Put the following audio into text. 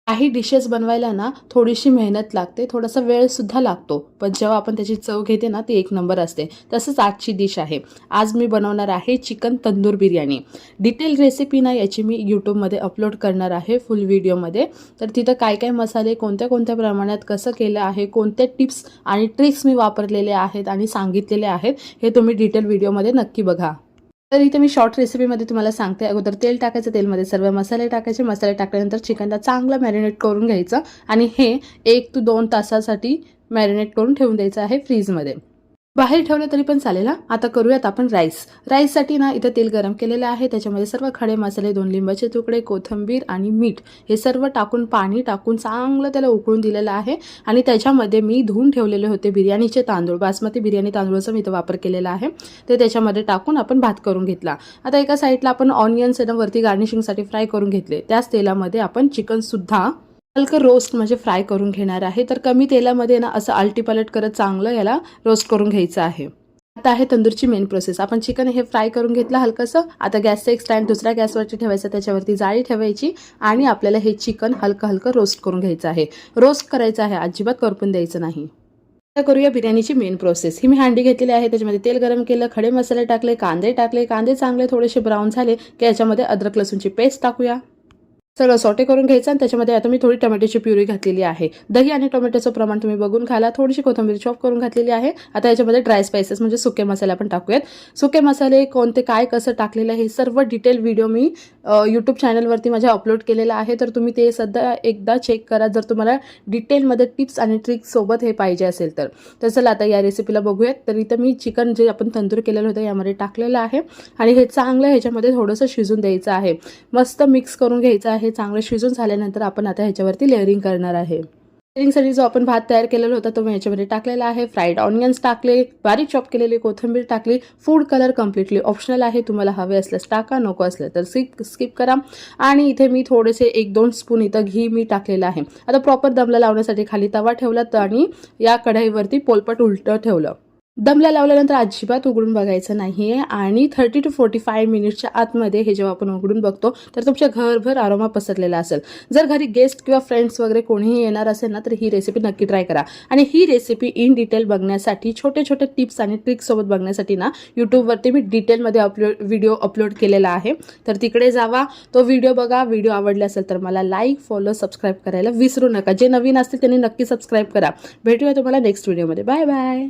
काही डिशेस बनवायला ना थोडीशी मेहनत लागते, थोडासा वेळसुद्धा लागतो, पण जेव्हा आपण त्याची चव घेते ना ती एक नंबर असते. तसंच आजची डिश आहे. आज मी बनवणार आहे chicken tandoor biryani. Detail recipe ना याची मी यूट्यूबमध्ये अपलोड करणार आहे फुल व्हिडिओमध्ये. तर तिथं काय काय मसाले कोणत्या कोणत्या प्रमाणात कसं केलं आहे, कोणते टिप्स आणि ट्रिक्स मी वापरलेले आहेत आणि सांगितलेले आहेत, हे तुम्ही डिटेल व्हिडिओमध्ये नक्की बघा. तर इथे मी शॉर्ट रेसिपीमध्ये तुम्हाला सांगते. अगोदर तेल टाकायचं, तेलमध्ये सर्व मसाले टाकायचे. मसाले टाकल्यानंतर चिकनला चांगलं मॅरिनेट करून घ्यायचं आणि हे 1 ते 2 तासासाठी मॅरिनेट करून ठेवून द्यायचं आहे फ्रीजमध्ये. बाहेर ठेवलं तरी पण चालेल हां. आता करूयात आपण राईससाठी ना इथं तेल गरम केलेलं आहे. त्याच्यामध्ये सर्व खडे मसाले, 2 लिंबाचे तुकडे, कोथिंबीर आणि मीठ हे सर्व टाकून पाणी टाकून चांगलं त्याला उकळून दिलेलं आहे. आणि त्याच्यामध्ये मी धुवून ठेवलेले होते बिर्याणीचे तांदूळ, बासमती बिर्याणी तांदूळाचा मी इथं वापर केलेला आहे. ते त्याच्यामध्ये टाकून आपण भात करून घेतला. आता एका साईडला आपण ऑनियन्स वरती गार्निशिंगसाठी फ्राय करून घेतले. त्याच तेलामध्ये आपण चिकनसुद्धा हलकं रोस्ट म्हणजे फ्राय करून घेणार आहे. तर कमी तेलामध्ये ना असं आलटीपलट करत चांगलं याला रोस्ट करून घ्यायचं आहे. आता आहे तंदूरची मेन प्रोसेस. आपण चिकन हे फ्राय करून घेतलं हलकंसं. आता गॅसचं एक स्टँड दुसऱ्या गॅसवरती ठेवायचं, त्याच्यावरती जाळी ठेवायची आणि आपल्याला हे चिकन हलकं हलकं रोस्ट करून घ्यायचं आहे. रोस्ट करायचं आहे, अजिबात करपून द्यायचं नाही. आता करूया बिर्याणीची मेन प्रोसेस. ही मी हांडी घेतलेली आहे, त्याच्यामध्ये तेल गरम केलं, खडे मसाले टाकले, कांदे टाकले. कांदे चांगले थोडेसे ब्राऊन झाले की याच्यामध्ये अद्रक लसूणची पेस्ट टाकूया. सगळं सॉटे करून घ्यायचं आणि त्याच्यामध्ये आता मी थोडी टोमॅटोची प्युरी घातलेली आहे. दही आणि टोमॅटोचं प्रमाण तुम्ही बघून घाला. थोडीशी कोथिंबीर चॉप करून घातलेली आहे. आता याच्यामध्ये ड्राय स्पाइसेस म्हणजे सुके मसाले आपण टाकूयात. सुके मसाले कोणते काय कसं टाकलेलं आहे हे सर्व डिटेल व्हिडिओ मी यूट्यूब चॅनलवरती माझ्या अपलोड केलेला आहे. तर तुम्ही ते सध्या एकदा चेक करा जर तुम्हाला डिटेलमध्ये टिप्स आणि ट्रिक्स सोबत हे पाहिजे असेल तर. चला आता या रेसिपीला बघूयात. तर इथं मी चिकन जे आपण तंदूर केलेलं होतं यामध्ये टाकलेलं आहे आणि हे चांगलं ह्याच्यामध्ये थोडंसं शिजून द्यायचं आहे. मस्त मिक्स करून घ्यायचं आहे. चांगलं शिजून झाल्यानंतर आपण आता ह्याच्यावरती लेअरिंग करणार आहे. लेअरिंगसाठी जो आपण भात तयार केलेला होता तो मी ह्याच्यामध्ये टाकलेला आहे. फ्राईड ऑनियन्स टाकले, बारीक चॉप केलेली कोथिंबीर टाकली. फूड कलर कम्प्लिटली ऑप्शनल आहे, तुम्हाला हवे असल्यास टाका, नको असलं तर स्किप करा. आणि इथे मी थोडेसे 1-2 स्पून इथं घी मी टाकलेलं आहे. आता प्रॉपर दमला लावण्यासाठी खाली तवा ठेवला आणि या कढईवरती पोलपट उलटं ठेवलं. दमला लावल्यानंतर अजिबात उघडून बघायचं नाही आहे आणि 30 to 45 मिनिट्सच्या आतमध्ये हे जेव्हा आपण उघडून बघतो तर तुमच्या घरभर आरोमा पसरलेला असेल. जर घरी गेस्ट किंवा फ्रेंड्स वगैरे कोणीही येणार असेल ना तर ही रेसिपी नक्की ट्राय करा. आणि ही रेसिपी इन डिटेल बघण्यासाठी, छोटे छोटे टिप्स आणि ट्रिक्स सोबत बघण्यासाठी ना यूट्यूबवरती मी डिटेलमध्ये व्हिडिओ अपलोड केलेला आहे. तर तिकडे जावा, तो व्हिडिओ बघा. व्हिडिओ आवडला असेल तर मला लाईक, फॉलो, सबस्क्राईब करायला विसरू नका. जे नवीन असतील त्यांनी नक्की सबस्क्राईब करा. भेटूया तुम्हाला नेक्स्ट व्हिडिओमध्ये. Bye bye.